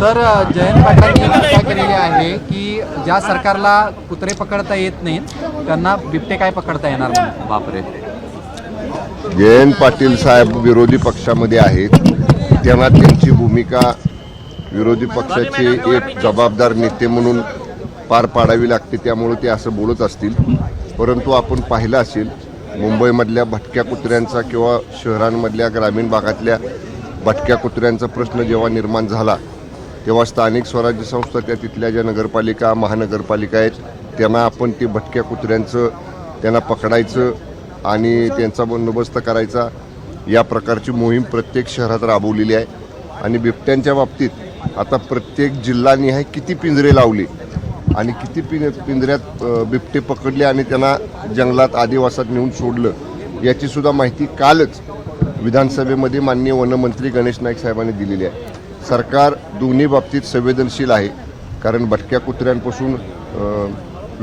Sir, Jayant पाटलांनी टीका केलेली आहे की ज्या सरकारला कुत्रे पकडता येत नाहीत त्यांना बिबटे काय पकडता येणार म्हणून. बापरे. जयंत पाटील साहेब विरोधी पक्षामध्ये आहेत, त्यांना त्यांची भूमिका विरोधी पक्षाचे एक जबाबदार नेते म्हणून पार पाडावी लागते, त्यामुळे ते असं बोलत असतील. परंतु आपण पाहिलं असेल मुंबईमधल्या भटक्या कुत्र्यांचा किंवा शहरांमधल्या ग्रामीण भागातल्या भटक्या कुत्र्यांचा प्रश्न जेव्हा निर्माण झाला तेव्हा स्थानिक स्वराज्य संस्था त्या तिथल्या ज्या नगरपालिका महानगरपालिका आहेत त्यांना आपण ते भटक्या कुत्र्यांचं त्यांना पकडायचं आणि त्यांचा बंदोबस्त करायचा या प्रकारची मोहीम प्रत्येक शहरात राबवलेली आहे. आणि बिबट्यांच्या बाबतीत आता प्रत्येक जिल्हानिहाय किती पिंजरे लावले आणि किती पिंजऱ्यात बिबटे पकडले आणि त्यांना जंगलात आदिवासात नेऊन सोडलं याची सुद्धा माहिती कालच विधानसभेमध्ये माननीय वनमंत्री गणेश नाईक साहेबांनी दिलेली आहे. सरकार दोन्ही बाबतीत संवेदनशील आहे, कारण भटक्या कुत्र्यांपासून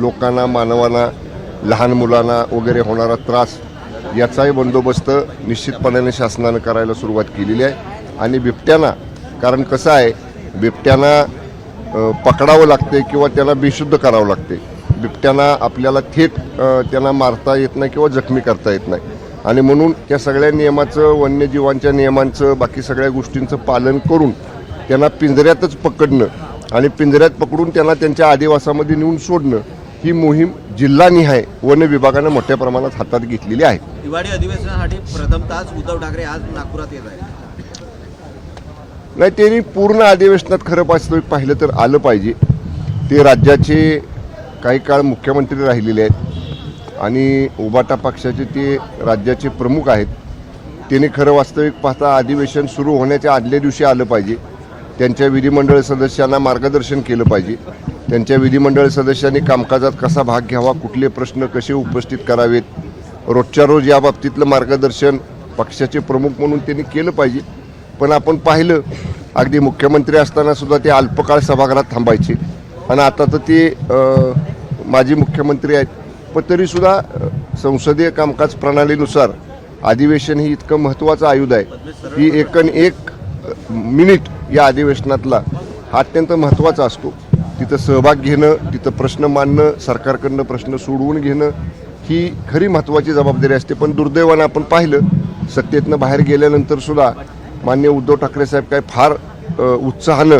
लोकांना मानवांना लहान मुलांना वगैरे होणारा त्रास याचाही बंदोबस्त निश्चितपणाने शासनानं करायला सुरुवात केलेली आहे. आणि बिबट्यांना, कारण कसं आहे बिबट्यांना पकडावं लागते किंवा त्यांना बेशुद्ध करावं लागते. बिबट्यांना आपल्याला थेट त्यांना मारता येत नाही किंवा जखमी करता येत नाही. आणि म्हणून त्या सगळ्या नियमाचं वन्यजीवांच्या नियमांचं बाकी सगळ्या गोष्टींचं पालन करून त्यांना पिंजऱ्यातच पकडणं आणि पिंजऱ्यात पकडून त्यांना त्यांच्या आदिवासामध्ये नेऊन सोडणं ही मोहीम जिल्हानिहाय वन विभागानं मोठ्या प्रमाणात हातात घेतलेली आहे. दिवाळी अधिवेशनासाठी प्रथमतःच उद्धव ठाकरे आज नागपुरात येत आहे. नाही, त्यांनी पूर्ण अधिवेशनात खरं वास्तविक पाहिलं तर आलं पाहिजे. ते राज्याचे काही काळ मुख्यमंत्री राहिलेले आहेत आणि उबाटा पक्षाचे ते राज्याचे प्रमुख आहेत. त्यांनी खरं वास्तविक पाहता अधिवेशन सुरू होण्याच्या आदल्या दिवशी आलं पाहिजे. त्यांच्या विधिमंडळ सदस्यांना मार्गदर्शन केलं पाहिजे. त्यांच्या विधिमंडळ सदस्यांनी कामकाजात कसा भाग घ्यावा, कुठले प्रश्न कसे उपस्थित करावेत, रोजच्या रोज या बाबतीतलं मार्गदर्शन पक्षाचे प्रमुख म्हणून त्यांनी केलं पाहिजे. पण आपण पाहिलं अगदी मुख्यमंत्री असताना सुद्धा ते अल्पकाळ सभागृहात थांबायचे आणि आता तर ते माजी मुख्यमंत्री आहेत. पण तरीसुद्धा संसदीय कामकाज प्रणालीनुसार अधिवेशन ही इतकं महत्त्वाचं आयुध आहे की एक मिनिट या अधिवेशनातला हा अत्यंत महत्त्वाचा असतो. तिथं सहभाग घेणं, तिथं प्रश्न मांडणं, सरकारकडनं प्रश्न सोडवून घेणं ही खरी महत्त्वाची जबाबदारी असते. पण दुर्दैवानं आपण पाहिलं सत्तेतनं बाहेर गेल्यानंतर सुद्धा माननीय उद्धव ठाकरे साहेब काय फार उत्साहानं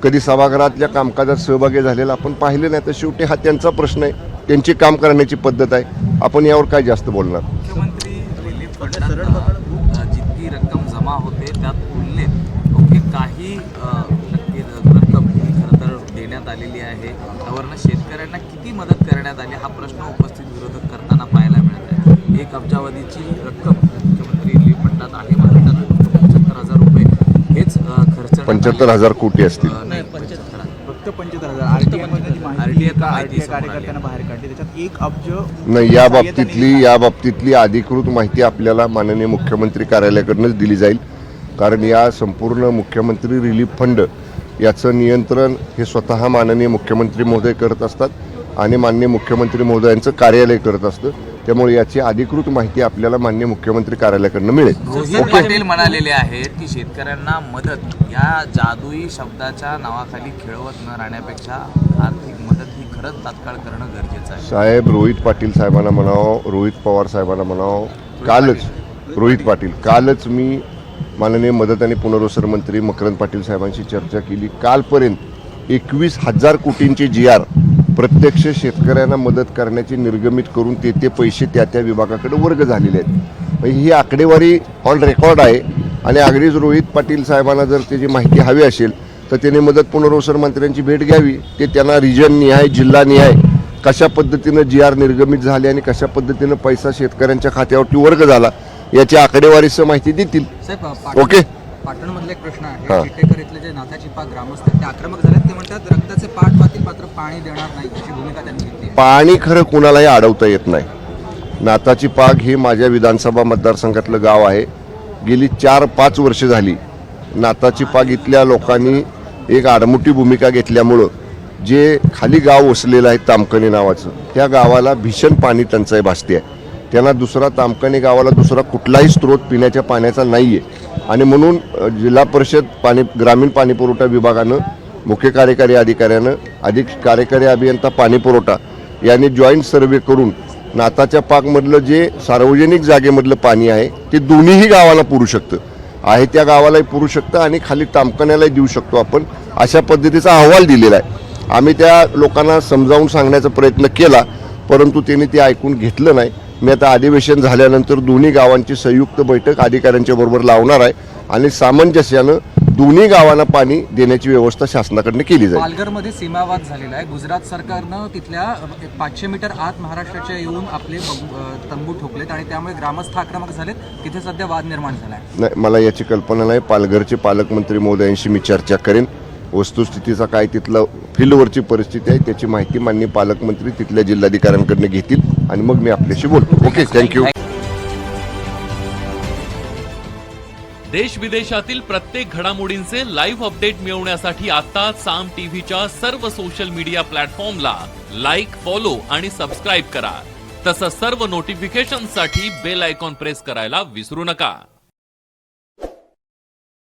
कधी सभागृहातल्या कामकाजात सहभागी झालेला आपण पाहिलं नाही. तर शेवटी हा त्यांचा प्रश्न आहे, त्यांची काम करण्याची पद्धत आहे. आपण यावर काय जास्त बोलणार. मुख्यमंत्री रिलीफ फंडात जितकी रक्कम जमा होते त्यात तुलनेत काही नक्की रक्कम खरं तर देण्यात आलेली आहे. त्यावरनं शेतकऱ्यांना किती मदत करण्यात आली हा प्रश्न उपस्थित विरोधक करताना पाहायला मिळत आहे. 1 अब्जावधीची रक्कम मुख्यमंत्री रिलीफ फंडात आहे, मात्र त्यात 75,000 रुपये हेच खर्च 75,000 कोटी असतील. फक्त 75,000 आरटीआय कार्यकर्त्यांना बाहेर काढले, त्याच्यात 1 अब्ज नाही. या बाबतीतली अधिकृत माहिती आपल्याला माननीय मुख्यमंत्री कार्यालयाकडूनच दिली जाईल, कारण या संपूर्ण मुख्यमंत्री रिलीफ फंड याचं नियंत्रण हे स्वतः माननीय मुख्यमंत्री महोदय करत असतात आणि माननीय मुख्यमंत्री महोदयांचं कार्यालय करत असतं. त्यामुळे याची अधिकृत माहिती आपल्याला माननीय मुख्यमंत्री कार्यालयाकडून मिळेल. रोहित पाटील म्हणालेले आहेत की शेतकऱ्यांना मदत या जादुई शब्दाच्या नावाखाली खेळवत न राहण्यापेक्षा आर्थिक मदत ही खरंच तात्काळ करणं गरजेचं आहे. साहेब, रोहित पाटील साहेबांना म्हणावं, रोहित पवार साहेबांना म्हणावं, कालच मी माननीय मदत आणि पुनर्वसन मंत्री मकरंद पाटील साहेबांशी चर्चा केली. कालपर्यंत 21,000 कोटींचे GR प्रत्यक्ष शेतकऱ्यांना मदत करण्याची निर्गमित करून ते पैसे त्या विभागाकडे वर्ग झालेले आहेत. ही आकडेवारी ऑन रेकॉर्ड आहे आणि अगदीच रोहित पाटील साहेबांना जर त्याची माहिती हवी असेल तर त्यांनी मदत पुनर्वसन मंत्र्यांची भेट घ्यावी. ते त्यांना रिजननिहाय जिल्हानिहाय कशा पद्धतीनं GR निर्गमित झाले आणि कशा पद्धतीनं पैसा शेतकऱ्यांच्या खात्यावरती वर्ग झाला याची आकडेवारीसह माहिती देतील. ओके. पाटणमधला एक प्रश्न आहे, चिटेकर इथले जे नाथाची पाक ग्रामस्थ ते आक्रमक झालेत. ते म्हणतात रक्ताचे पाठ पातील मात्र पाणी देणार नाही अशी भूमिका त्यांनी घेतली. पाणी खरं कुणालाही अडवता येत नाही. नाथाची पाग हे माझ्या विधानसभा मतदारसंघातलं गाव आहे. गेली 4-5 वर्ष झाली नाथाची पाग इथल्या लोकांनी एक आडमुठी भूमिका घेतल्यामुळं जे खाली गाव वसलेलं आहे तामकणी नावाचं, त्या गावाला भीषण पाणी टंचाई भासते आहे. त्यांना दुसरा तामकणी गावाला दुसरा कुठलाही स्रोत पिण्याच्या पाण्याचा नाही आहे आणि म्हणून जिल्हा परिषद ग्रामीण पाणी पुरवठा विभागानं मुख्य कार्यकारी अधिकाऱ्यानं कार्यकारी अभियंता पाणी पुरवठा यांनी जॉईंट सर्वे करून नाताच्या पाकमधलं जे सार्वजनिक जागेमधलं पाणी आहे ते दोन्हीही गावाला पुरू शकतं, आहे त्या गावालाही पुरू शकतं आणि खाली टामकण्यालाही देऊ शकतो आपण, अशा पद्धतीचा अहवाल दिलेला आहे. आम्ही त्या लोकांना समजावून सांगण्याचा प्रयत्न केला, परंतु त्यांनी ते ऐकून घेतलं नाही. मी आता अधिवेशन झाल्यानंतर दोन्ही गावांची संयुक्त बैठक अधिकाऱ्यांच्या बरोबर लावणार आहे आणि सामंजस्यानं दोन्ही गावांना पाणी देण्याची व्यवस्था शासनाकडनं केली जाईल. पालघरमध्ये सीमावाद झालेला आहे. गुजरात सरकारनं तिथल्या 500 मीटर आत महाराष्ट्राच्या येऊन आपले तंबू ठोकलेत आणि त्यामुळे ग्रामस्थ आक्रमक झालेत. तिथे सध्या वाद निर्माण झाला आहे. नाही, मला याची कल्पना नाही. पालघरचे पालकमंत्री महोदयांशी मी चर्चा करेन. वस्तुस्थितीचा काय तिथलं फील्डवरची परिस्थिती आहे त्याची माहिती माननीय पालकमंत्री तिथल्या जिल्हाधिकाऱ्यांकडनं घेतील आणि मग मी आपल्याशी बोलतो. Okay, thank you. देश विदेशातील प्रत्येक घडामोडींचे लाईव्ह अपडेट मिळवण्यासाठी आता साम टीव्हीच्या सर्व सोशल मीडिया प्लॅटफॉर्मला लाईक, फॉलो आणि सबस्क्राईब करा. तसंच सर्व नोटिफिकेशनसाठी बेल आयकॉन प्रेस करायला विसरू नका.